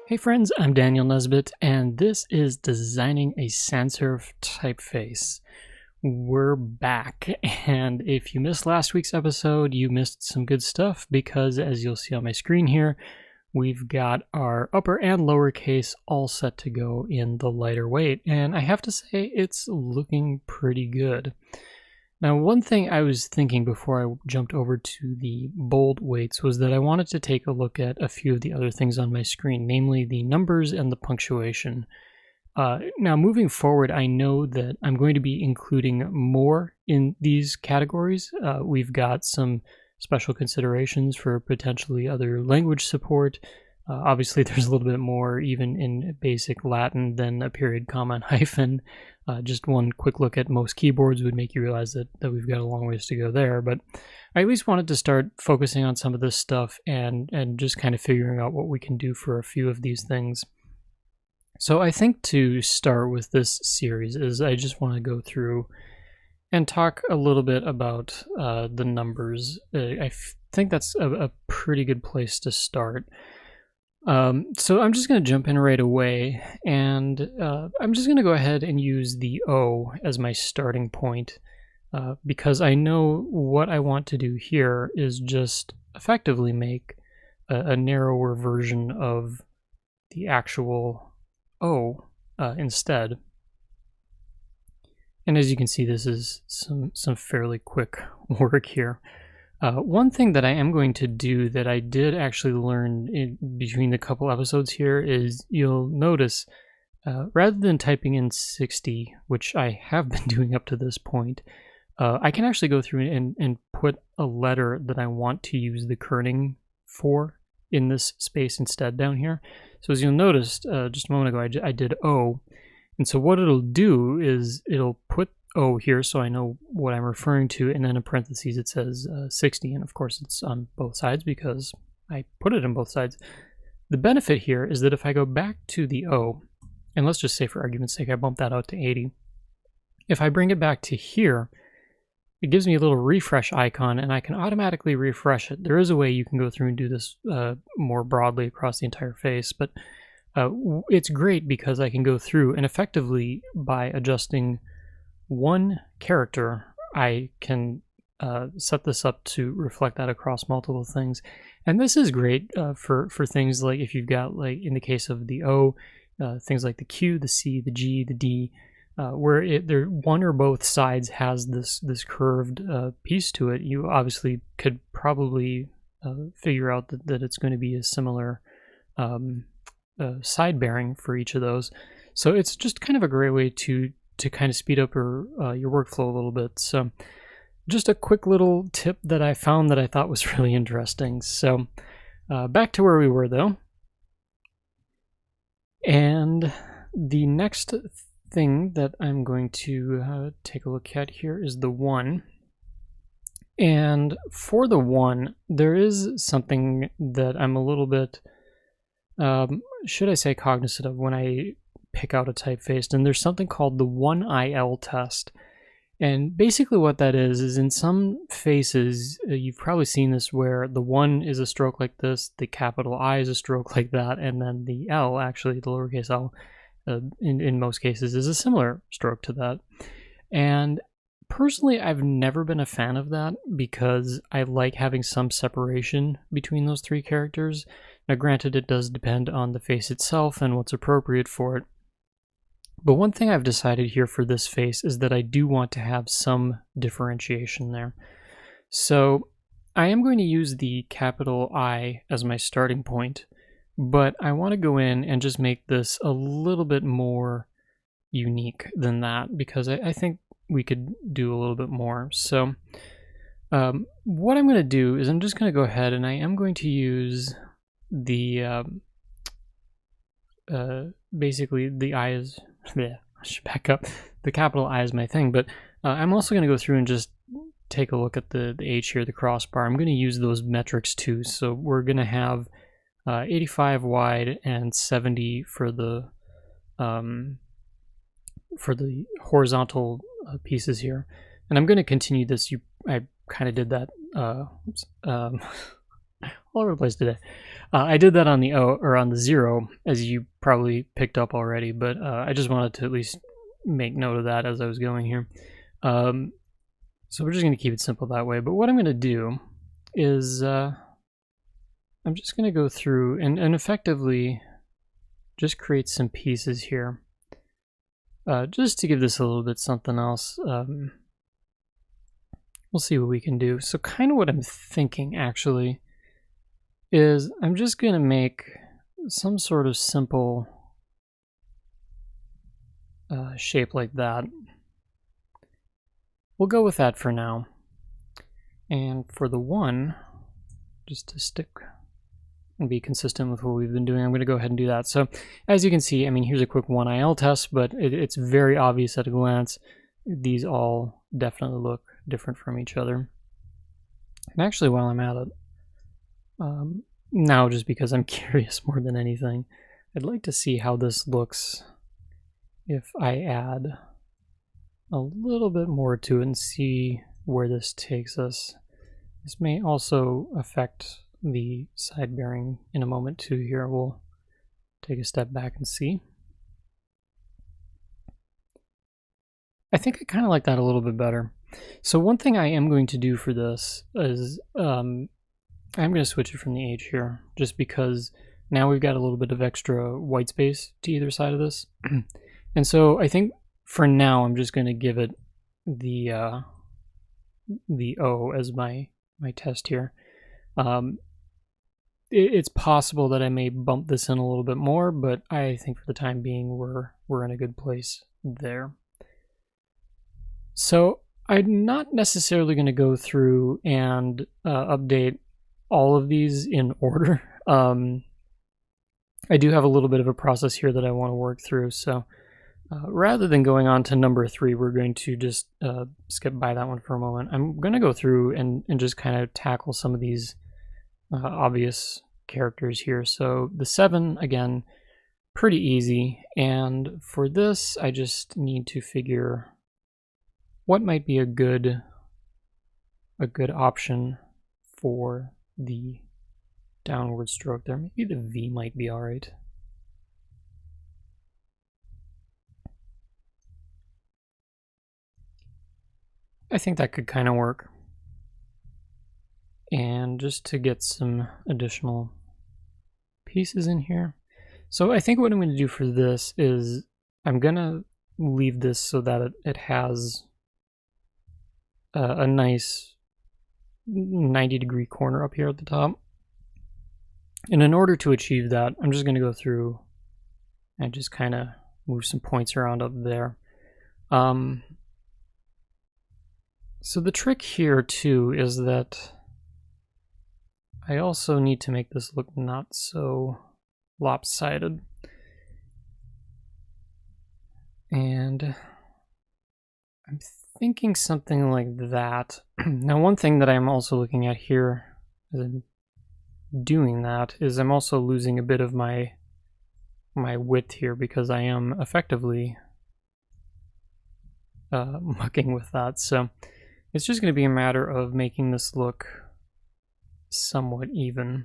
Hey friends, I'm Daniel Nesbitt, and this is Designing a Sans Serif Typeface. We're back, and if you missed last week's episode, you missed some good stuff because, as you'll see on my screen here, we've got our upper and lowercase all set to go in the lighter weight, and I have to say it's looking pretty good. Now, one thing I was thinking before I jumped over to the bold weights was that I wanted to take a look at a few of the other things on my screen, namely the numbers and the punctuation. Now, moving forward, I know that I'm going to be including more in these categories. We've got some special considerations for potentially other language support. Obviously, there's a little bit more even in basic Latin than a period, comma, and hyphen. Just one quick look at most keyboards would make you realize that we've got a long ways to go there. But I at least wanted to start focusing on some of this stuff and just kind of figuring out what we can do for a few of these things. So I think to start with this series is I just want to go through and talk a little bit about the numbers. I think that's a pretty good place to start. So I'm just going to jump in right away, and I'm just going to go ahead and use the O as my starting point, because I know what I want to do here is just effectively make a narrower version of the actual O instead. And as you can see, this is some fairly quick work here. One thing that I am going to do that I did actually learn in between the couple episodes here is you'll notice rather than typing in 60, which I have been doing up to this point, I can actually go through and put a letter that I want to use the kerning for in this space instead down here. So as you'll notice, just a moment ago I did O, and so what it'll do is it'll put O here so I know what I'm referring to, and then in parentheses it says 60, and of course it's on both sides because I put it on both sides. The benefit here is that if I go back to the O, and let's just say for argument's sake I bump that out to 80, if I bring it back to here, it gives me a little refresh icon and I can automatically refresh it. There is a way you can go through and do this more broadly across the entire face, but it's great because I can go through and effectively by adjusting one character, I can set this up to reflect that across multiple things. And this is great for things like if you've got, like in the case of the O, things like the Q, the C, the G, the D, where one or both sides has this curved piece to it. You obviously could probably figure out that it's going to be a similar side bearing for each of those. So it's just kind of a great way to kind of speed up your workflow a little bit. So just a quick little tip that I found that I thought was really interesting. So back to where we were though. And the next thing that I'm going to take a look at here is the 1. And for the 1, there is something that I'm a little bit, should I say, cognizant of when I pick out a typeface, and there's something called the 1IL test. And basically what that is in some faces, you've probably seen this where the 1 is a stroke like this, the capital I is a stroke like that, and then the L, actually the lowercase l, in most cases is a similar stroke to that. And personally, I've never been a fan of that because I like having some separation between those three characters. Now granted, it does depend on the face itself and what's appropriate for it. But one thing I've decided here for this face is that I do want to have some differentiation there. So I am going to use the capital I as my starting point, but I want to go in and just make this a little bit more unique than that because I think we could do a little bit more. So what I'm going to do is I'm just going to go ahead and I am going to use the basically the I is I should back up. The capital I is my thing, but I'm also going to go through and just take a look at the H here, the crossbar. I'm going to use those metrics too. So we're going to have 85 wide and 70 for the horizontal pieces here. And I'm going to continue this. I kind of did that. all over the place today. I did that on the O or on the 0, as you probably picked up already, but I just wanted to at least make note of that as I was going here. So we're just going to keep it simple that way. But what I'm going to do is I'm just going to go through and effectively just create some pieces here, just to give this a little bit something else. We'll see what we can do. So kind of what I'm thinking actually is I'm just going to make some sort of simple shape like that. We'll go with that for now. And for the 1, just to stick and be consistent with what we've been doing, I'm going to go ahead and do that. So as you can see, I mean, here's a quick 1IL test, but it's very obvious at a glance. These all definitely look different from each other. And actually, while I'm at it, now just because I'm curious more than anything, I'd like to see how this looks if I add a little bit more to it and see where this takes us. This may also affect the side bearing in a moment too. Here we'll take a step back and see. I think I kind of like that a little bit better. So one thing I am going to do for this is I'm going to switch it from the H here, just because now we've got a little bit of extra white space to either side of this. And so I think for now I'm just going to give it the O as my test here. It's possible that I may bump this in a little bit more, but I think for the time being we're in a good place there. So I'm not necessarily going to go through and update all of these in order. I do have a little bit of a process here that I want to work through, so rather than going on to number 3, we're going to just skip by that one for a moment. I'm going to go through and just kind of tackle some of these obvious characters here. So the 7, again, pretty easy, and for this I just need to figure what might be a good option for the downward stroke there. Maybe the V might be alright. I think that could kind of work. And just to get some additional pieces in here. So I think what I'm going to do for this is I'm going to leave this so that it has a nice 90-degree corner up here at the top. And in order to achieve that, I'm just going to go through and just kind of move some points around up there. So the trick here too is that I also need to make this look not so lopsided. And I'm thinking something like that. Now, one thing that I'm also looking at here as I'm doing that is I'm also losing a bit of my width here because I am effectively mucking with that. So it's just going to be a matter of making this look somewhat even.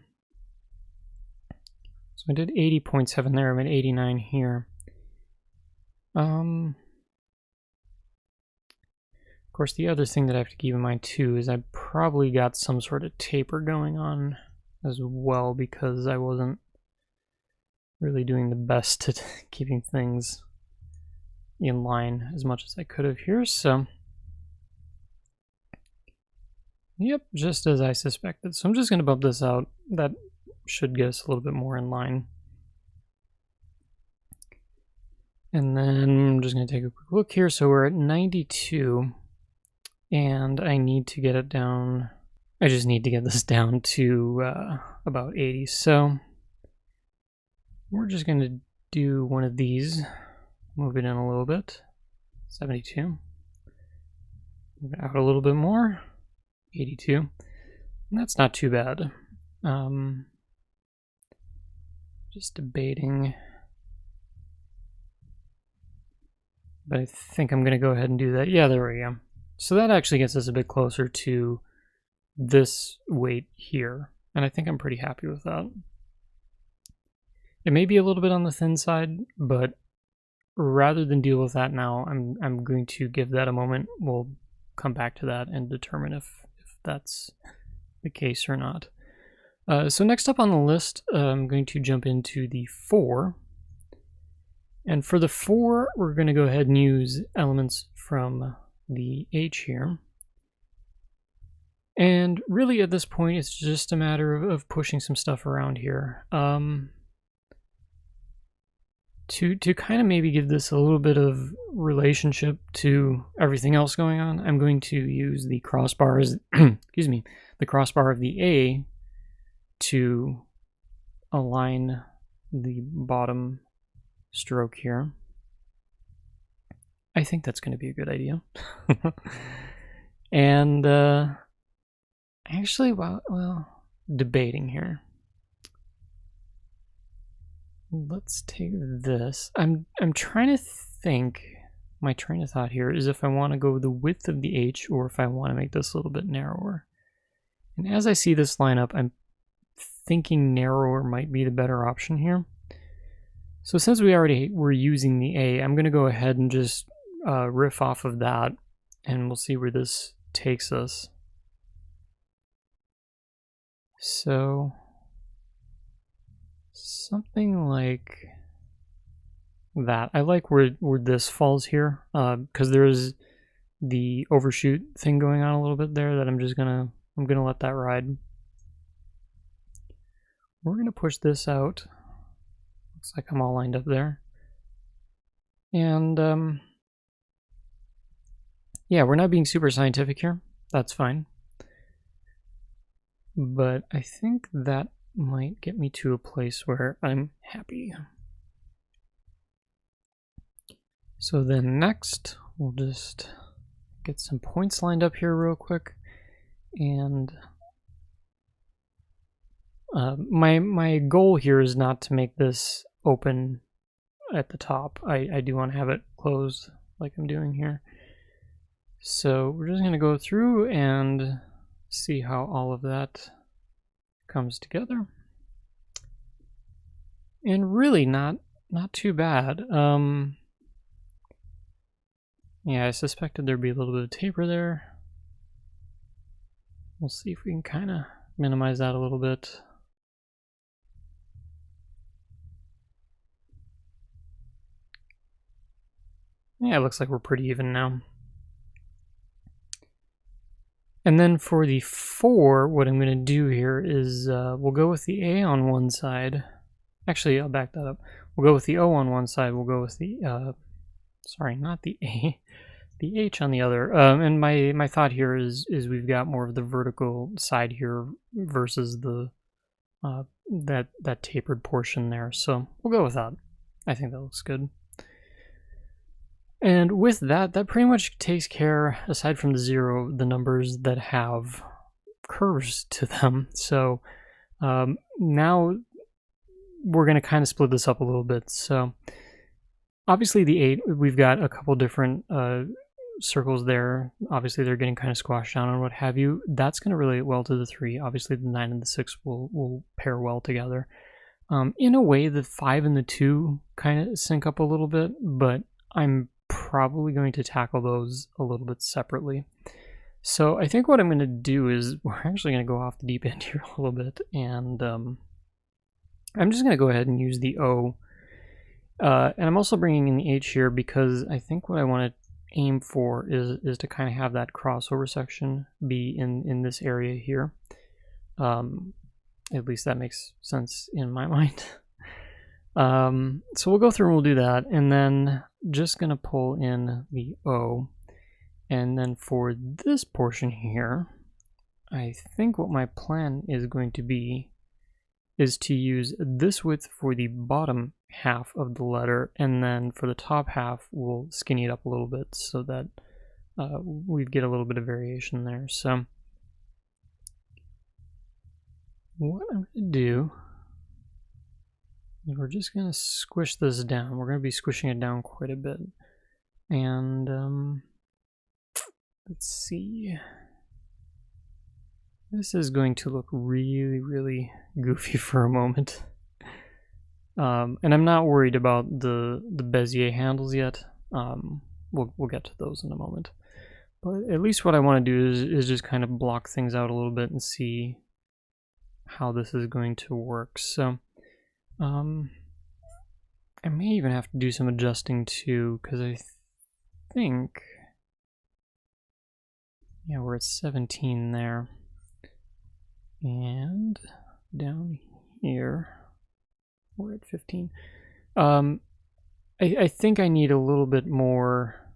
So I did 80.7 there, I'm at 89 here. Of course, the other thing that I have to keep in mind too is I probably got some sort of taper going on as well, because I wasn't really doing the best at keeping things in line as much as I could have here. So yep, just as I suspected. So I'm just going to bump this out. That should get us a little bit more in line. And then I'm just going to take a quick look here. So we're at 92, and I need to get it down. I just need to get this down to about 80. So we're just going to do one of these, move it in a little bit, 72. Move it out a little bit more, 82. And that's not too bad. Just debating. But I think I'm going to go ahead and do that. Yeah, there we go. So that actually gets us a bit closer to this weight here. And I think I'm pretty happy with that. It may be a little bit on the thin side, but rather than deal with that now, I'm going to give that a moment. We'll come back to that and determine if that's the case or not. So next up on the list, I'm going to jump into the 4. And for the 4, we're going to go ahead and use elements from the H here. And really at this point, it's just a matter of pushing some stuff around here. To kind of maybe give this a little bit of relationship to everything else going on, I'm going to use the crossbars, excuse me, the crossbar of the A to align the bottom stroke here. I think that's going to be a good idea. And actually, well, debating here. Let's take this. I'm trying to think. My train of thought here is if I want to go the width of the H or if I want to make this a little bit narrower. And as I see this line up, I'm thinking narrower might be the better option here. So since we already were using the A, I'm going to go ahead and just riff off of that, and we'll see where this takes us. So something like that. I like where this falls here, because there is the overshoot thing going on a little bit there that I'm gonna let that ride. We're gonna push this out. Looks like I'm all lined up there. And yeah, we're not being super scientific here. That's fine. But I think that might get me to a place where I'm happy. So then next, we'll just get some points lined up here real quick. And my goal here is not to make this open at the top. I do want to have it closed like I'm doing here. So we're just going to go through and see how all of that comes together. And really not too bad. Yeah, I suspected there'd be a little bit of taper there. We'll see if we can kind of minimize that a little bit. Yeah, it looks like we're pretty even now. And then for the 4, what I'm going to do here is we'll go with the A on one side. Actually, I'll back that up. We'll go with the O on one side. We'll go with the, sorry, not the A, the H on the other. And my thought here is we've got more of the vertical side here versus the that tapered portion there. So we'll go with that. I think that looks good. And with that pretty much takes care, aside from the 0, the numbers that have curves to them. So now we're going to kind of split this up a little bit. So obviously the 8, we've got a couple different circles there. Obviously they're getting kind of squashed down and what have you. That's going to relate well to the 3. Obviously the 9 and the 6 will pair well together. In a way, the 5 and the 2 kind of sync up a little bit, but I'm probably going to tackle those a little bit separately. So I think what I'm going to do is we're actually going to go off the deep end here a little bit, and I'm just going to go ahead and use the O. And I'm also bringing in the H here because I think what I want to aim for is to kind of have that crossover section be in this area here. At least that makes sense in my mind. So we'll go through and we'll do that, and then just gonna pull in the O, and then for this portion here, I think what my plan is going to be is to use this width for the bottom half of the letter, and then for the top half we'll skinny it up a little bit so that we get a little bit of variation there. So what I'm going to do is we're just going to squish this down. We're going to be squishing it down quite a bit. And let's see. This is going to look really, really goofy for a moment. And I'm not worried about the Bezier handles yet. We'll get to those in a moment. But at least what I want to do is just kind of block things out a little bit and see how this is going to work. So I may even have to do some adjusting too, because I think, yeah, we're at 17 there. And down here, we're at 15. I think I need a little bit more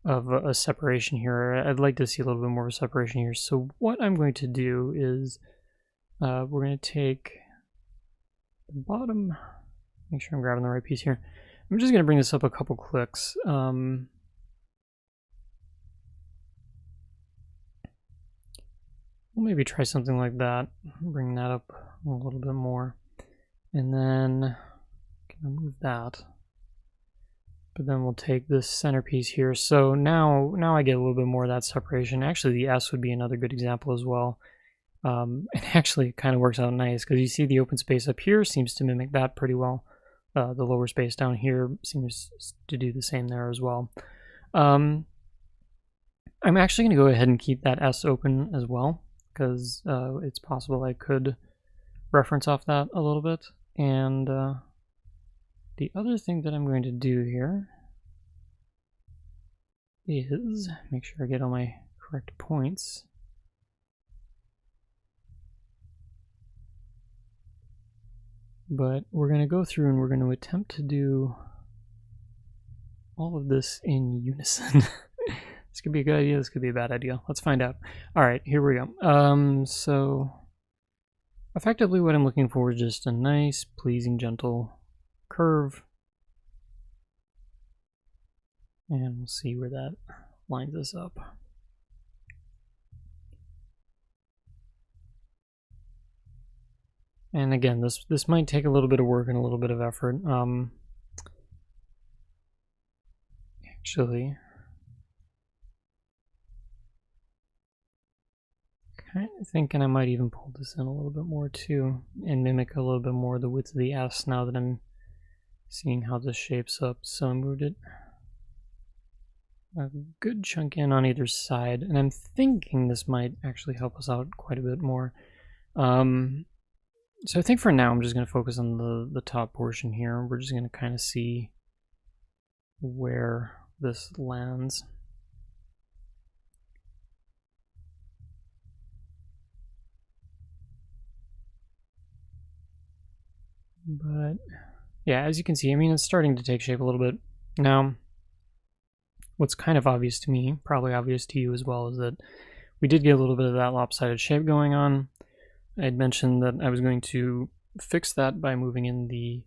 of a separation here. I'd like to see a little bit more of a separation here. So what I'm going to do is we're going to take the bottom, make sure I'm grabbing the right piece here. I'm just going to bring this up a couple clicks. We'll maybe try something like that. Bring that up a little bit more. And then can move that. But then we'll take this centerpiece here. So now I get a little bit more of that separation. Actually, the S would be another good example as well. It actually kind of works out nice because you see the open space up here seems to mimic that pretty well. The lower space down here seems to do the same there as well. I'm actually going to go ahead and keep that S open as well, because it's possible I could reference off that a little bit. And the other thing that I'm going to do here is make sure I get all my correct points. But we're going to go through and we're going to attempt to do all of this in unison. This could be a good idea, this could be a bad idea. Let's find out. Alright, here we go. So effectively what I'm looking for is just a nice, pleasing, gentle curve. And we'll see where that lines us up. And again, this might take a little bit of work and a little bit of effort. Actually, kind of thinking I might even pull this in a little bit more too, and mimic a little bit more the width of the S now that I'm seeing how this shapes up. So I moved it a good chunk in on either side, and I'm thinking this might actually help us out quite a bit more. So I think for now I'm just going to focus on the top portion here. We're just going to kind of see where this lands. But yeah, as you can see, I mean, it's starting to take shape a little bit. Now, what's kind of obvious to me, probably obvious to you as well, is that we did get a little bit of that lopsided shape going on. I'd mentioned that I was going to fix that by moving in the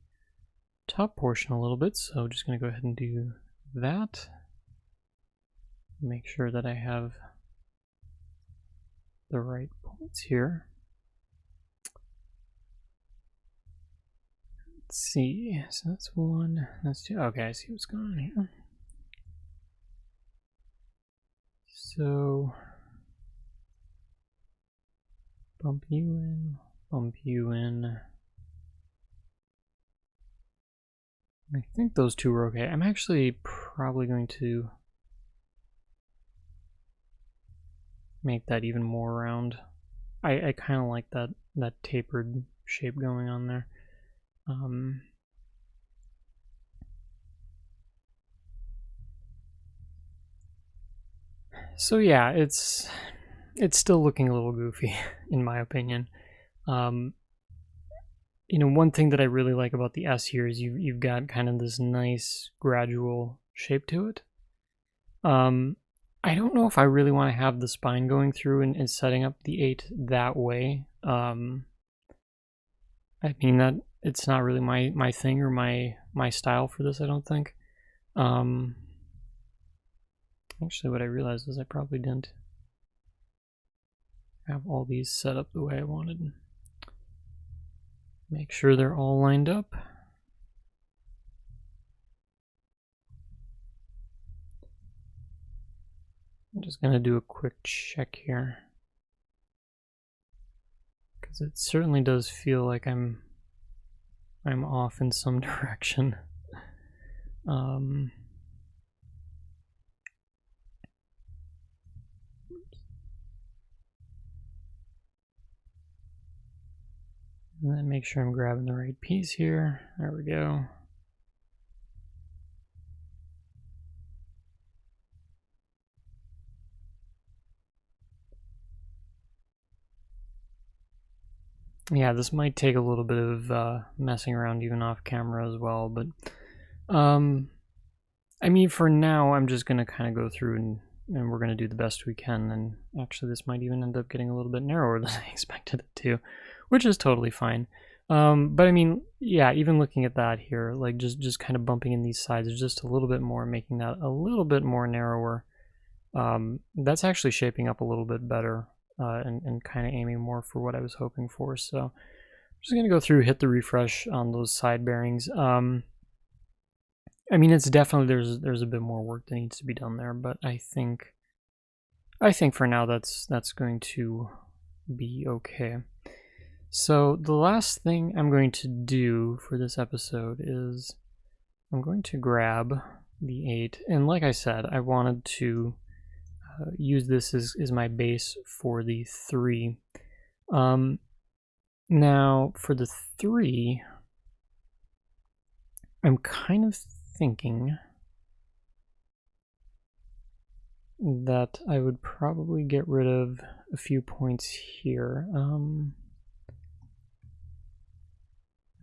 top portion a little bit, so I'm just going to go ahead and do that. Make sure that I have the right points here. Let's see, so that's one, that's two. Okay, I see what's going on here. So bump you in, bump you in. I think those two were okay. I'm actually probably going to make that even more round. I kind of like that tapered shape going on there. So yeah, it's still looking a little goofy in my opinion. You know, one thing that I really like about the S here is you've got kind of this nice gradual shape to it. I don't know if I really want to have the spine going through and setting up the 8 that way. I mean, that it's not really my thing or my style for this, I don't think. Actually, what I realized is I probably didn't have all these set up the way I wanted. Make sure they're all lined up. I'm just going to do a quick check here. because it certainly does feel like I'm off in some direction. And then make sure I'm grabbing the right piece here. There we go. Yeah, this might take a little bit of messing around even off camera as well, but I mean, for now, I'm just gonna kind of go through and we're gonna do the best we can. And actually, this might even end up getting a little bit narrower than I expected it to, which is totally fine. But I mean, yeah, even looking at that here, like just kind of bumping in these sides just a little bit more, making that a little bit more narrower. That's actually shaping up a little bit better. And kind of aiming more for what I was hoping for. So I'm just going to go through, hit the refresh on those side bearings. I mean, it's definitely, there's a bit more work that needs to be done there, but I think for now that's going to be okay. So the last thing I'm going to do for this episode is I'm going to grab the 8, and like I said, I wanted to use this as my base for the 3. Now for the 3, I'm kind of thinking that I would probably get rid of a few points here.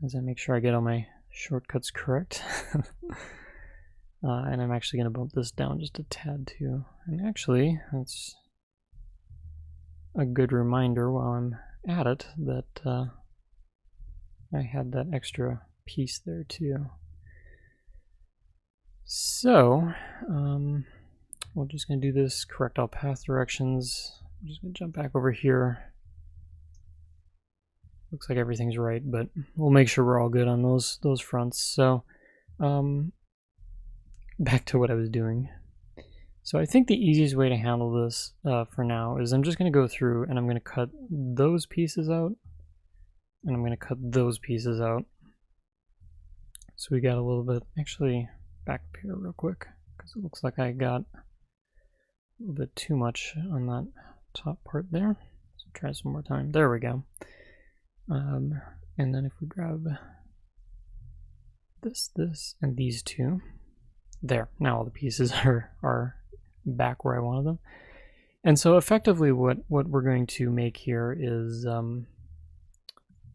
As I make sure I get all my shortcuts correct. And I'm actually going to bump this down just a tad too. And actually, that's a good reminder while I'm at it that I had that extra piece there too. So, we're just going to do this, correct all path directions. I'm just going to jump back over here. Looks like everything's right, but we'll make sure we're all good on those fronts. So, back to what I was doing. So I think the easiest way to handle this for now is I'm just going to go through and I'm going to cut those pieces out, and I'm going to cut those pieces out. So we got a little bit, actually back up here real quick, because it looks like I got a little bit too much on that top part there. So try some more time. There we go. And then if we grab this, and these two, there, now all the pieces are back where I wanted them. And so effectively what we're going to make here is,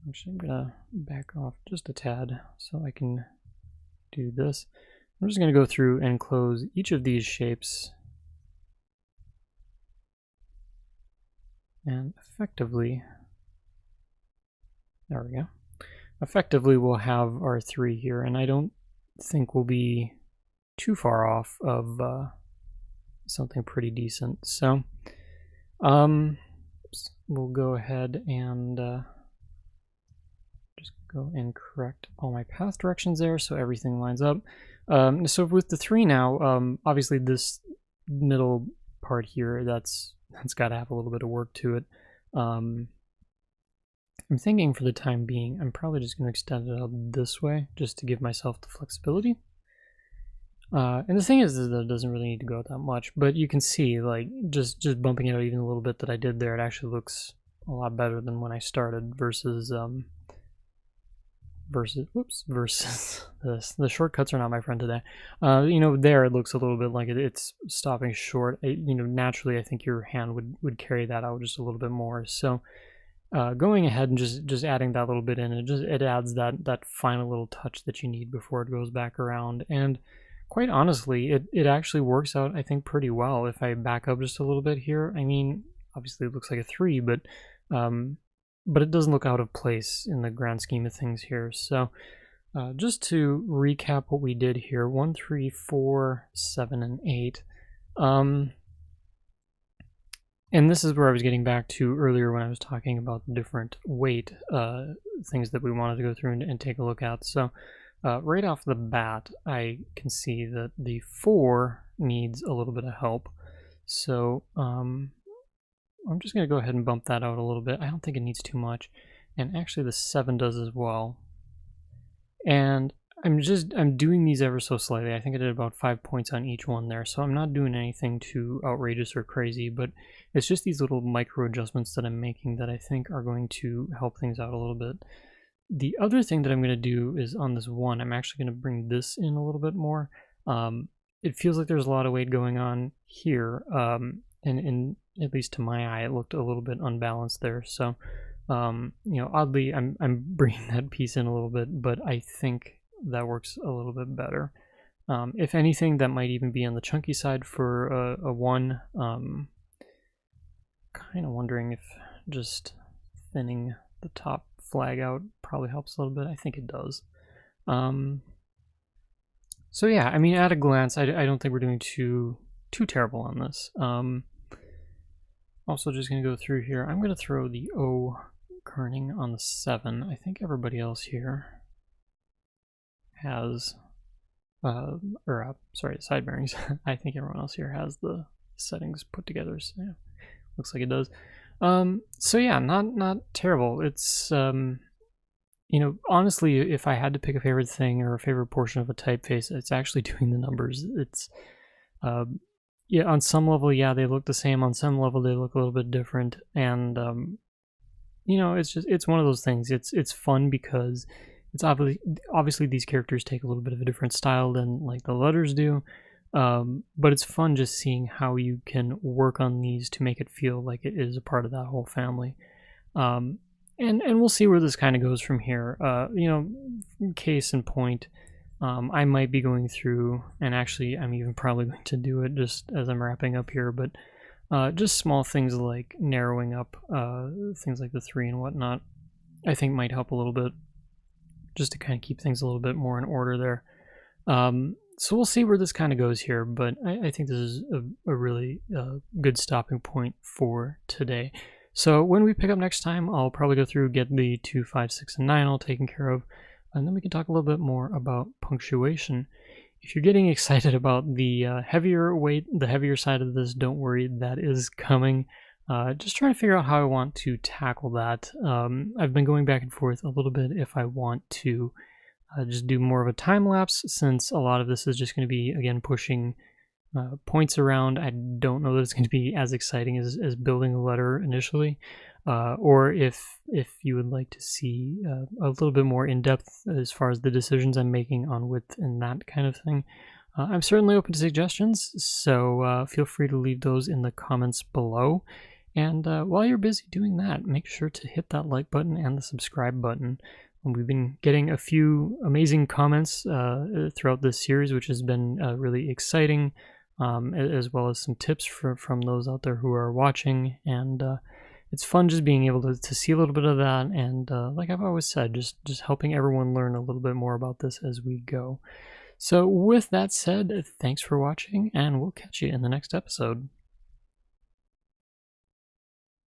actually I'm gonna back off just a tad so I can do this. I'm just gonna go through and close each of these shapes, and effectively, there we go. Effectively we'll have our 3 here, and I don't think we'll be too far off of something pretty decent. So we'll go ahead and just go and correct all my path directions there so everything lines up. So with the 3 now, obviously this middle part here, that's got to have a little bit of work to it. I'm thinking for the time being, I'm probably just going to extend it out this way just to give myself the flexibility. And the thing is that it doesn't really need to go out that much, but you can see, like, just bumping it out even a little bit that I did there, it actually looks a lot better than when I started versus this. The shortcuts are not my friend today. You know, there it looks a little bit like it's stopping short. You know, naturally I think your hand would carry that out just a little bit more. So going ahead and just adding that little bit in, it adds that final little touch that you need before it goes back around. And quite honestly, it actually works out, I think, pretty well. If I back up just a little bit here, I mean, obviously it looks like a 3, but it doesn't look out of place in the grand scheme of things here. So just to recap what we did here, 1, 3, 4, 7, and 8. And this is where I was getting back to earlier when I was talking about the different weight things that we wanted to go through and take a look at. So right off the bat, I can see that the 4 needs a little bit of help. So I'm just going to go ahead and bump that out a little bit. I don't think it needs too much. And actually the 7 does as well. And I'm doing these ever so slightly. I think I did about 5 points on each one there, so I'm not doing anything too outrageous or crazy, but it's just these little micro adjustments that I'm making that I think are going to help things out a little bit. The other thing that I'm going to do is on this 1, I'm actually going to bring this in a little bit more. It feels like there's a lot of weight going on here, and at least to my eye, it looked a little bit unbalanced there. So, oddly, I'm bringing that piece in a little bit, but I think that works a little bit better. If anything, that might even be on the chunky side for a 1. Kind of wondering if just thinning the top flag out probably helps a little bit. I think it does. So yeah, I mean, at a glance, I don't think we're doing too terrible on this. Also, just going to go through here. I'm going to throw the O kerning on the 7. I think everybody else here has, sorry, the side bearings. I think everyone else here has the settings put together. So yeah, looks like it does. So yeah, not terrible. It's honestly, if I had to pick a favorite thing or a favorite portion of a typeface, it's actually doing the numbers. It's yeah, on some level, yeah, they look the same. On some level, they look a little bit different, and it's one of those things. It's fun because it's obviously these characters take a little bit of a different style than like the letters do, but it's fun just seeing how you can work on these to make it feel like it is a part of that whole family. And we'll see where this kind of goes from here. Case in point, I might be going through, and actually I'm even probably going to do it just as I'm wrapping up here, but just small things like narrowing up things like the 3 and whatnot, I think might help a little bit, just to kind of keep things a little bit more in order there. So we'll see where this kind of goes here, but I think this is a really good stopping point for today. So when we pick up next time, I'll probably go through, get the 2, 5, 6, and 9 all taken care of, and then we can talk a little bit more about punctuation. If you're getting excited about the heavier weight, the heavier side of this, don't worry, that is coming. Just trying to figure out how I want to tackle that. I've been going back and forth a little bit if I want to just do more of a time lapse, since a lot of this is just going to be, again, pushing points around. I don't know that it's going to be as exciting as building a letter initially, or if you would like to see a little bit more in depth as far as the decisions I'm making on width and that kind of thing. I'm certainly open to suggestions, so feel free to leave those in the comments below. And while you're busy doing that, make sure to hit that like button and the subscribe button. We've been getting a few amazing comments throughout this series, which has been really exciting, as well as some tips from those out there who are watching. And it's fun just being able to see a little bit of that. And like I've always said, just helping everyone learn a little bit more about this as we go. So with that said, thanks for watching, and we'll catch you in the next episode.